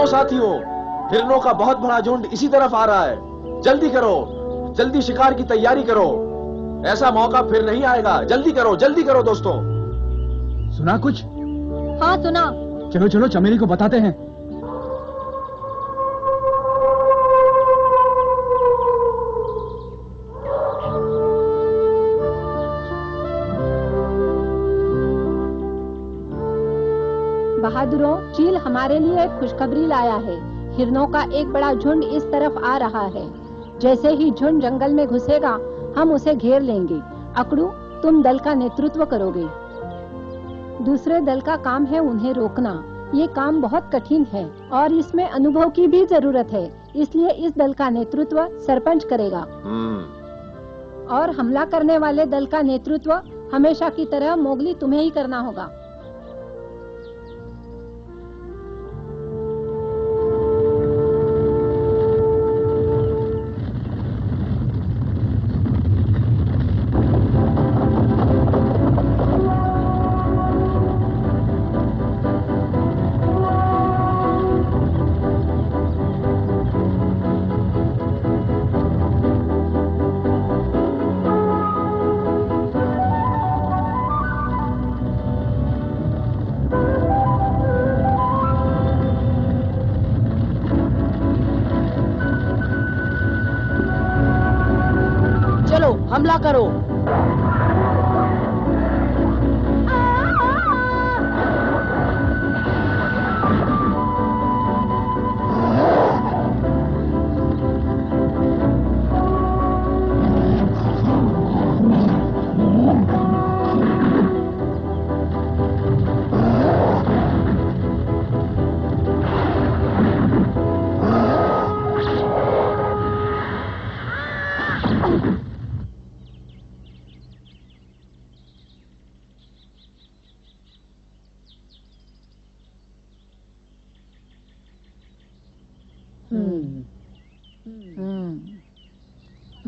साथियों, हिरणों का बहुत बड़ा झुंड इसी तरफ आ रहा है। जल्दी करो, जल्दी शिकार की तैयारी करो, ऐसा मौका फिर नहीं आएगा। जल्दी करो दोस्तों। सुना कुछ? हाँ सुना। चलो चलो चमेली को बताते हैं। बहादुरों, चील हमारे लिए एक खुशखबरी लाया है। हिरणों का एक बड़ा झुंड इस तरफ आ रहा है। जैसे ही झुंड जंगल में घुसेगा, हम उसे घेर लेंगे। अकड़ू, तुम दल का नेतृत्व करोगे। दूसरे दल का काम है उन्हें रोकना। ये काम बहुत कठिन है और इसमें अनुभव की भी जरूरत है, इसलिए इस दल का नेतृत्व सरपंच करेगा। और हमला करने वाले दल का नेतृत्व हमेशा की तरह मोगली तुम्हें ही करना होगा। हमला करो।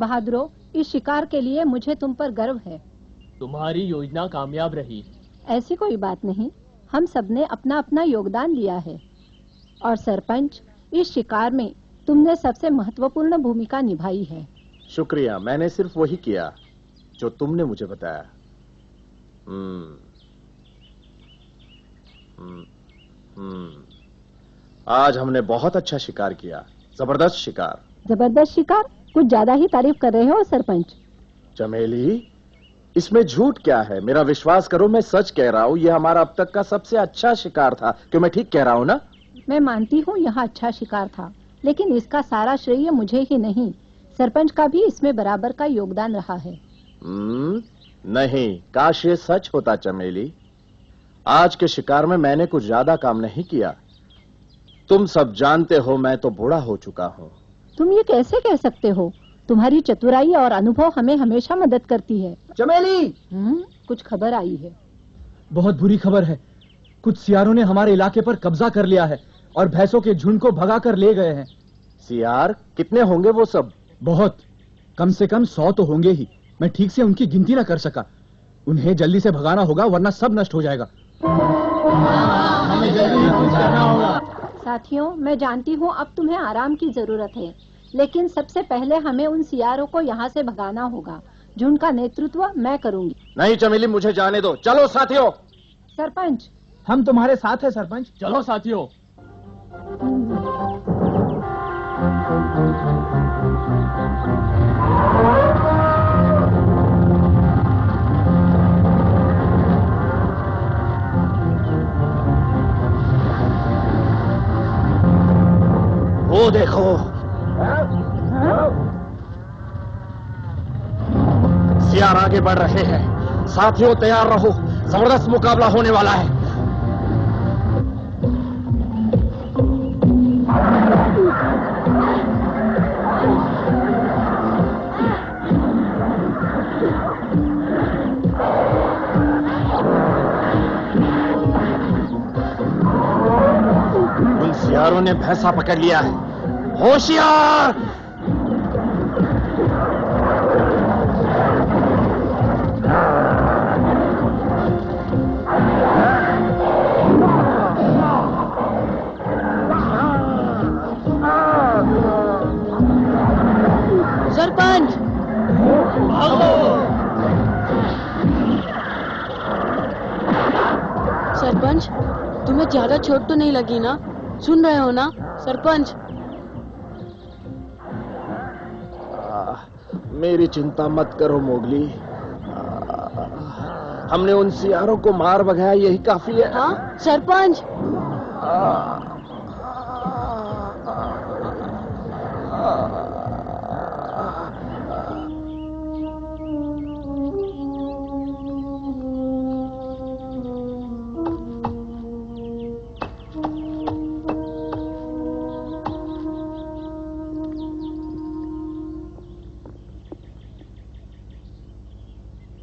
बहादुरों, इस शिकार के लिए मुझे तुम पर गर्व है। तुम्हारी योजना कामयाब रही। ऐसी कोई बात नहीं, हम सबने अपना अपना योगदान दिया है। और सरपंच, इस शिकार में तुमने सबसे महत्वपूर्ण भूमिका निभाई है। शुक्रिया, मैंने सिर्फ वही किया जो तुमने मुझे बताया। आज हमने बहुत अच्छा शिकार किया। जबरदस्त शिकार। जबरदस्त शिकार? कुछ ज्यादा ही तारीफ कर रहे हो सरपंच। चमेली, इसमें झूठ क्या है? मेरा विश्वास करो, मैं सच कह रहा हूँ। यह हमारा अब तक का सबसे अच्छा शिकार था। क्यों, मैं ठीक कह रहा हूँ ना? मैं मानती हूँ यह अच्छा शिकार था, लेकिन इसका सारा श्रेय मुझे ही नहीं, सरपंच का भी इसमें बराबर का योगदान रहा है। नहीं, काश ये सच होता चमेली। आज के शिकार में मैंने कुछ ज्यादा काम नहीं किया। तुम सब जानते हो, मैं तो बूढ़ा हो चुका हूँ। तुम ये कैसे कह सकते हो? तुम्हारी चतुराई और अनुभव हमें हमेशा मदद करती है। चमेली, कुछ खबर आई है। बहुत बुरी खबर है। कुछ सियारों ने हमारे इलाके पर कब्जा कर लिया है और भैंसों के झुंड को भगा कर ले गए हैं। सियार? कितने होंगे वो सब? बहुत, कम से कम 100 तो होंगे ही। मैं ठीक से उनकी गिनती न कर सका। उन्हें जल्दी से भगाना होगा, वरना सब नष्ट हो जाएगा। हमें जल्दी पहुंचाना होगा। साथियों, मैं जानती हूँ अब तुम्हें आराम की जरूरत है, लेकिन सबसे पहले हमें उन सियारों को यहाँ से भगाना होगा। झुंड का नेतृत्व मैं करूंगी। नहीं चमेली, मुझे जाने दो। चलो साथियों। सरपंच, हम तुम्हारे साथ हैं सरपंच। चलो साथियों। वो देखो, सियार आगे बढ़ रहे हैं। साथियों तैयार रहो, जबरदस्त मुकाबला होने वाला है। उन सियारों ने भैंसा पकड़ लिया है। होशियार! सरपंच, तुम्हें ज्यादा चोट तो नहीं लगी ना? सुन रहे हो ना सरपंच? मेरी चिंता मत करो मोगली। हमने उन सियारों को मार भगाया, यही काफी है। हाँ सरपंच।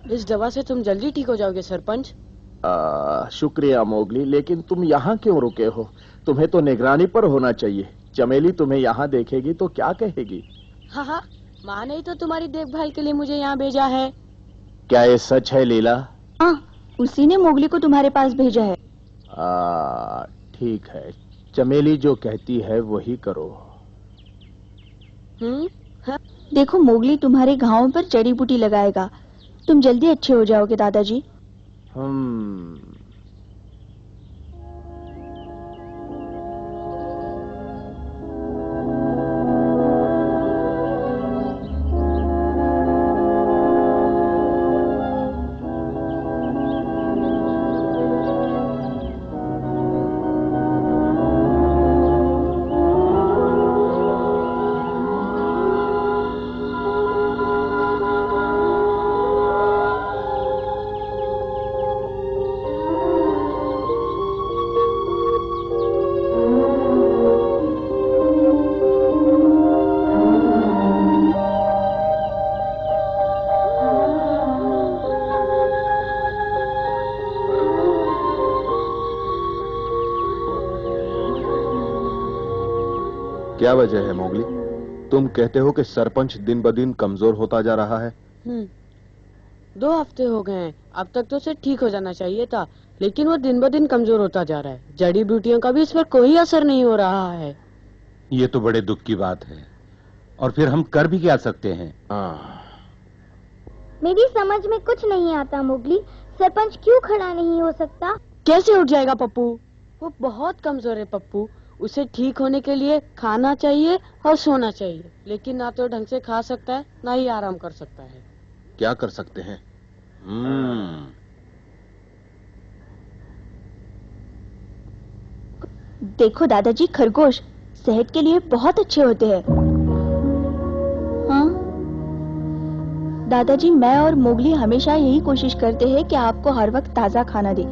इस दवा से तुम जल्दी ठीक हो जाओगे सरपंच। शुक्रिया मोगली, लेकिन तुम यहाँ क्यों रुके हो? तुम्हें तो निगरानी पर होना चाहिए। चमेली तुम्हें यहाँ देखेगी तो क्या कहेगी? हाँ हाँ, माँ ने तो तुम्हारी देखभाल के लिए मुझे यहाँ भेजा है। क्या ये सच है लीला? हाँ, उसी ने मोगली को तुम्हारे पास भेजा है। ठीक है, चमेली जो कहती है वही करो। हाँ? देखो, मोगली तुम्हारे घावों पर जड़ी बूटी लगाएगा। तुम जल्दी अच्छे हो जाओगे दादाजी। क्या वजह है मोगली? तुम कहते हो कि सरपंच दिन ब दिन कमजोर होता जा रहा है। 2 हफ्ते हो गए हैं। अब तक तो उसे ठीक हो जाना चाहिए था, लेकिन वो दिन ब दिन कमजोर होता जा रहा है। जड़ी बूटियों का भी इस पर कोई असर नहीं हो रहा है। ये तो बड़े दुख की बात है। और फिर हम कर भी क्या सकते हैं? मेरी समझ में कुछ नहीं आता मोगली, सरपंच क्यों खड़ा नहीं हो सकता? कैसे उठ जाएगा पप्पू? वो बहुत कमजोर है पप्पू। उसे ठीक होने के लिए खाना चाहिए और सोना चाहिए, लेकिन ना तो ढंग से खा सकता है ना ही आराम कर सकता है। क्या कर सकते हैं? देखो दादाजी, खरगोश सेहत के लिए बहुत अच्छे होते हैं। हाँ दादाजी, मैं और मोगली हमेशा यही कोशिश करते हैं कि आपको हर वक्त ताजा खाना दे,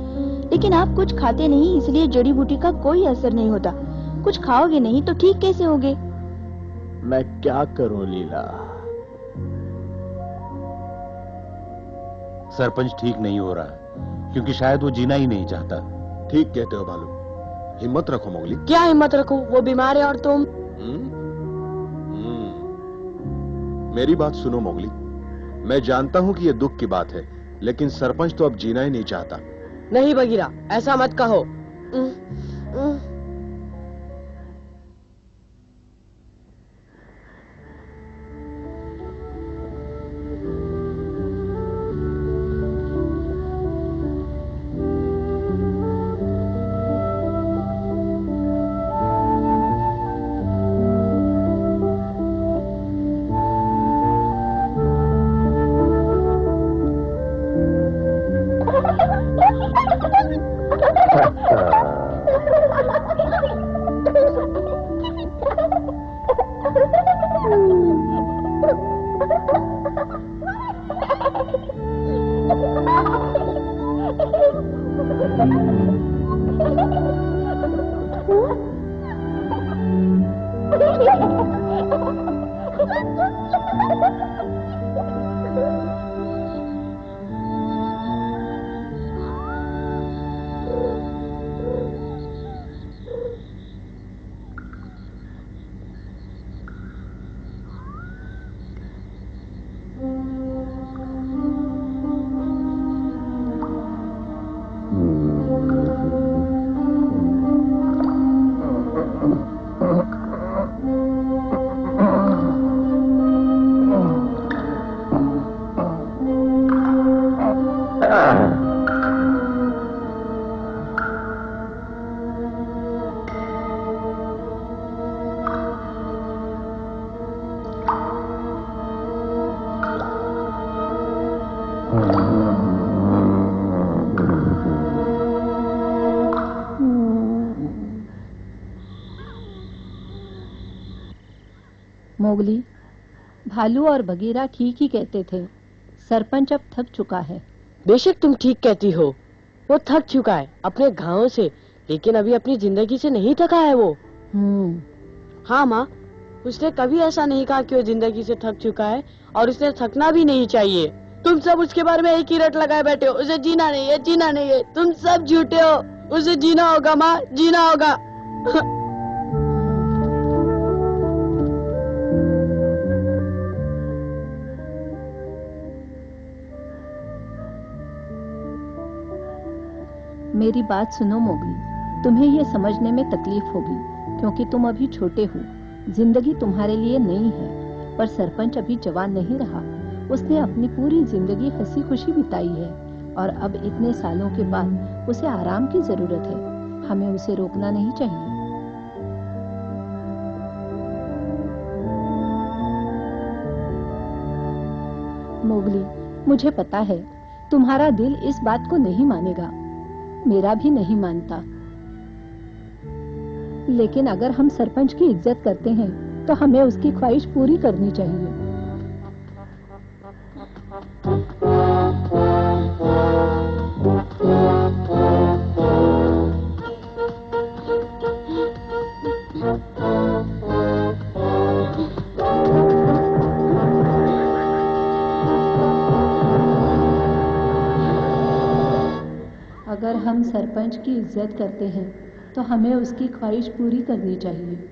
लेकिन आप कुछ खाते नहीं, इसलिए जड़ी बूटी का कोई असर नहीं होता। कुछ खाओगे नहीं तो ठीक कैसे होगे? मैं क्या करूं लीला? सरपंच ठीक नहीं हो रहा, क्योंकि शायद वो जीना ही नहीं चाहता। ठीक कहते हो बालू, हिम्मत रखो मोगली। क्या हिम्मत रखूं? वो बीमार है और तुम? मेरी बात सुनो मोगली, मैं जानता हूं कि यह दुख की बात है, लेकिन सरपंच तो अब जीना ही नहीं चाहता। नहीं बगीरा, ऐसा मत कहो। मोगली, भालू और बगीरा ठीक ही कहते थे। सरपंच अब थक चुका है। बेशक तुम ठीक कहती हो। वो थक चुका है अपने घावों से, लेकिन अभी अपनी जिंदगी से नहीं थका है वो। हाँ माँ, उसने कभी ऐसा नहीं कहा कि वो जिंदगी से थक चुका है, और उसे थकना भी नहीं चाहिए। तुम सब उसके बारे में एक ही रट लगाए बैठे हो, उसे जीना नहीं है, जीना नहीं है। तुम सब झूठे हो, उसे जीना होगा माँ, जीना होगा। मेरी बात सुनो मोगली, तुम्हें ये समझने में तकलीफ होगी क्योंकि तुम अभी छोटे हो। जिंदगी तुम्हारे लिए नई है, पर सरपंच अभी जवान नहीं रहा। उसने अपनी पूरी जिंदगी हंसी खुशी बिताई है और अब इतने सालों के बाद उसे आराम की जरूरत है। हमें उसे रोकना नहीं चाहिए। मोगली, मुझे पता है तुम्हारा दिल इस बात को नहीं मानेगा, मेरा भी नहीं मानता, लेकिन अगर हम सरपंच की इज्जत करते हैं तो हमें उसकी ख्वाहिश पूरी करनी चाहिए। अगर हम सरपंच की इज्जत करते हैं तो हमें उसकी ख्वाहिश पूरी करनी चाहिए।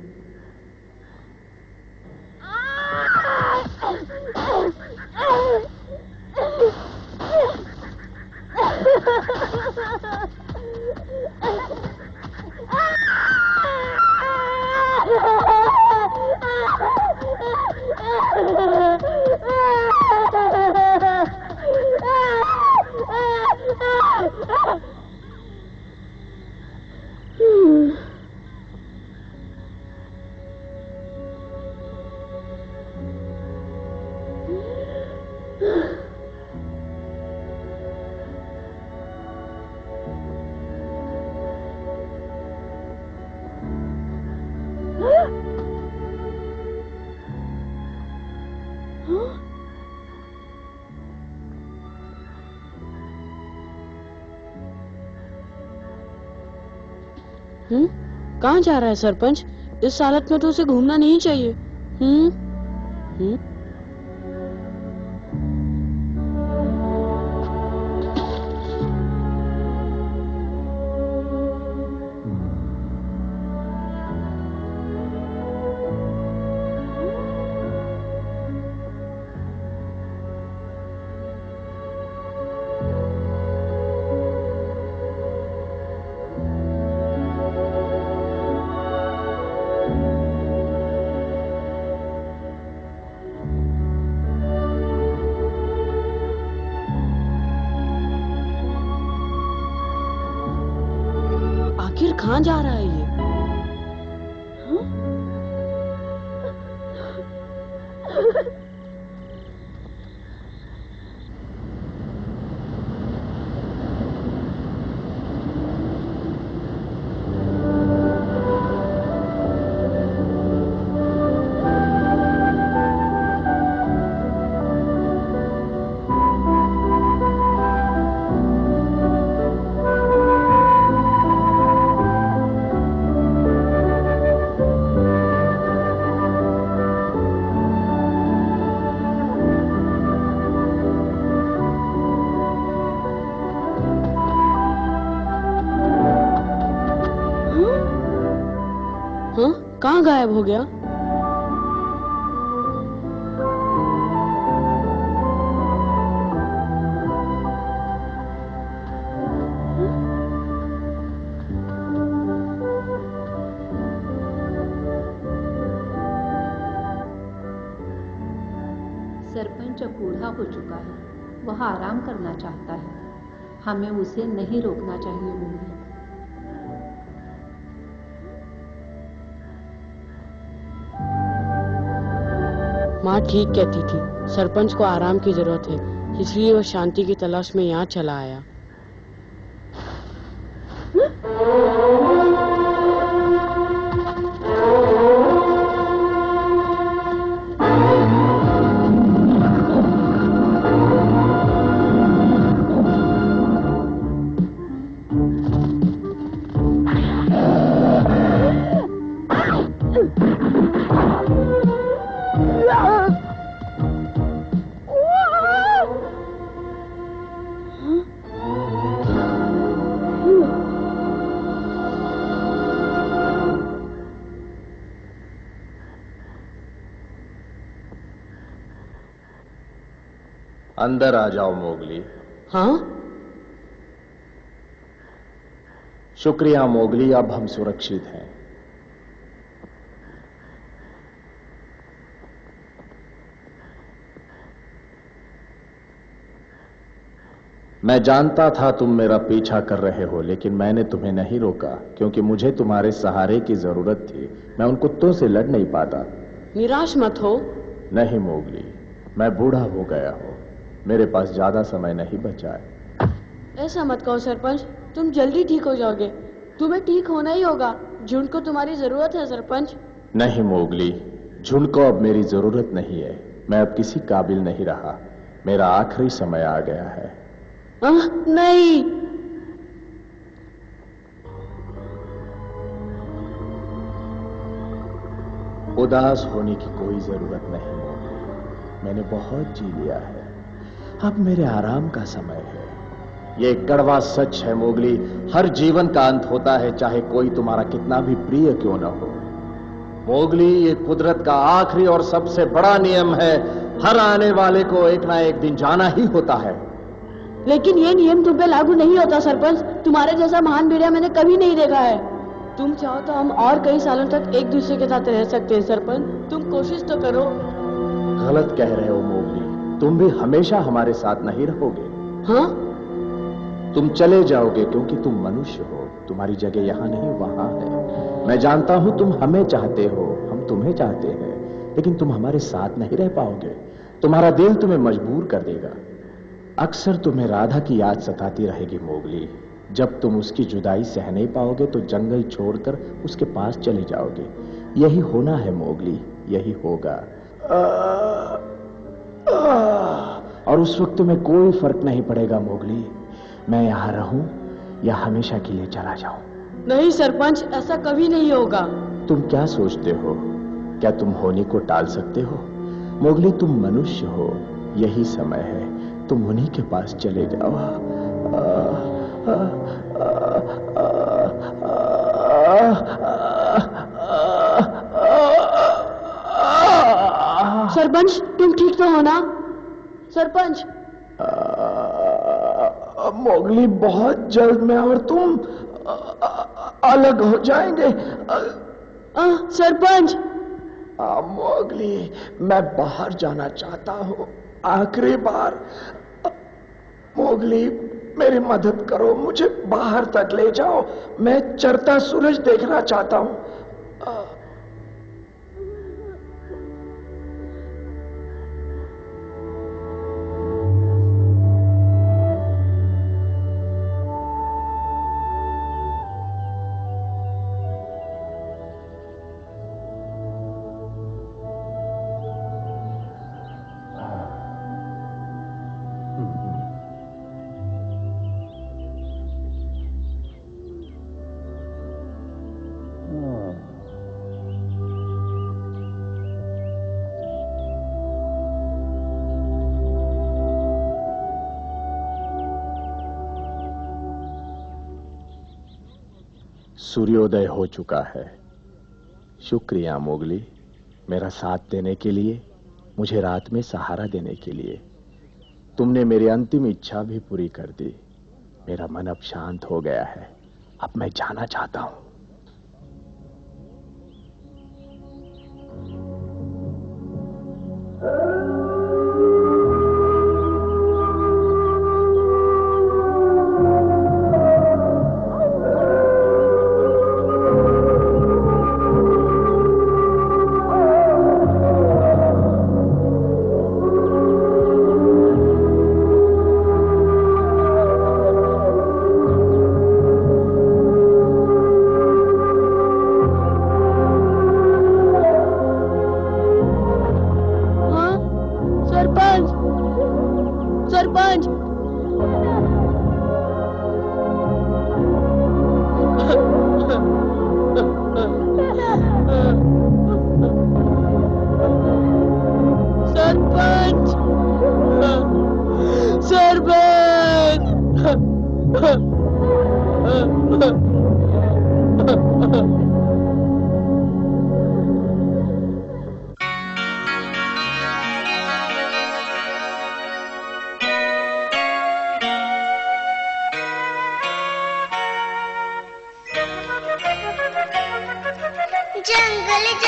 कहाँ जा रहा है सरपंच? इस हालत में तो उसे घूमना नहीं चाहिए। आखिर कहाँ जा रहा है ये? कहाँ गायब हो गया? सरपंच अब बूढ़ा हो चुका है, वह आराम करना चाहता है। हमें उसे नहीं रोकना चाहिए। मोगली, माँ ठीक कहती थी, सरपंच को आराम की जरूरत है, इसलिए वह शांति की तलाश में यहाँ चला आया। अंदर आ जाओ मोगली। हाँ? शुक्रिया मोगली, अब हम सुरक्षित हैं। मैं जानता था तुम मेरा पीछा कर रहे हो, लेकिन मैंने तुम्हें नहीं रोका क्योंकि मुझे तुम्हारे सहारे की जरूरत थी। मैं उन कुत्तों से लड़ नहीं पाता। निराश मत हो। नहीं मोगली, मैं बूढ़ा हो गया हूं, मेरे पास ज्यादा समय नहीं बचा है। ऐसा मत कहो सरपंच, तुम जल्दी ठीक हो जाओगे। तुम्हें ठीक होना ही होगा। झुंड को तुम्हारी जरूरत है सरपंच। नहीं मोगली, झुंड को अब मेरी जरूरत नहीं है। मैं अब किसी काबिल नहीं रहा। मेरा आखिरी समय आ गया है। नहीं। उदास होने की कोई जरूरत नहीं मोगली, मैंने बहुत जी लिया है। अब मेरे आराम का समय है। ये कड़वा सच है मोगली, हर जीवन का अंत होता है, चाहे कोई तुम्हारा कितना भी प्रिय क्यों न हो। मोगली, ये कुदरत का आखिरी और सबसे बड़ा नियम है। हर आने वाले को एक ना एक दिन जाना ही होता है। लेकिन ये नियम तुम पे लागू नहीं होता सरपंच। तुम्हारे जैसा महान भेड़िया मैंने कभी नहीं देखा है। तुम चाहो तो हम और कई सालों तक एक दूसरे के साथ रह सकते हैं सरपंच। तुम कोशिश तो करो। गलत कह रहे हो मोगली, तुम भी हमेशा हमारे साथ नहीं रहोगे। हाँ? तुम चले जाओगे क्योंकि तुम मनुष्य हो। तुम्हारी जगह यहां नहीं वहां है। मैं जानता हूं तुम हमें चाहते हो, हम तुम्हें चाहते हैं, लेकिन तुम हमारे साथ नहीं रह पाओगे। तुम्हारा दिल तुम्हें मजबूर कर देगा। अक्सर तुम्हें राधा की याद सताती रहेगी मोगली। जब तुम उसकी जुदाई सह नहीं पाओगे तो जंगल छोड़कर उसके पास चले जाओगे। यही होना है मोगली, यही होगा। और उस वक्त तुम्हें कोई फर्क नहीं पड़ेगा मोगली, मैं यहां रहूं या हमेशा के लिए चला जाऊं। नहीं सरपंच, ऐसा कभी नहीं होगा। तुम क्या सोचते हो? क्या तुम होने को टाल सकते हो? मोगली, तुम मनुष्य हो, यही समय है तुम उन्हीं के पास चले जाओ। सरपंच, तुम ठीक तो हो ना? सरपंच। मोगली, बहुत जल्द मैं और तुम अलग हो जाएंगे। सरपंच। मोगली, मैं बाहर जाना चाहता हूँ, आखिरी बार। मोगली, मेरी मदद करो, मुझे बाहर तक ले जाओ। मैं चढ़ता सूरज देखना चाहता हूँ। सूर्योदय हो चुका है। शुक्रिया मोगली, मेरा साथ देने के लिए, मुझे रात में सहारा देने के लिए। तुमने मेरी अंतिम इच्छा भी पूरी कर दी। मेरा मन अब शांत हो गया है। अब मैं जाना चाहता हूं। जंगल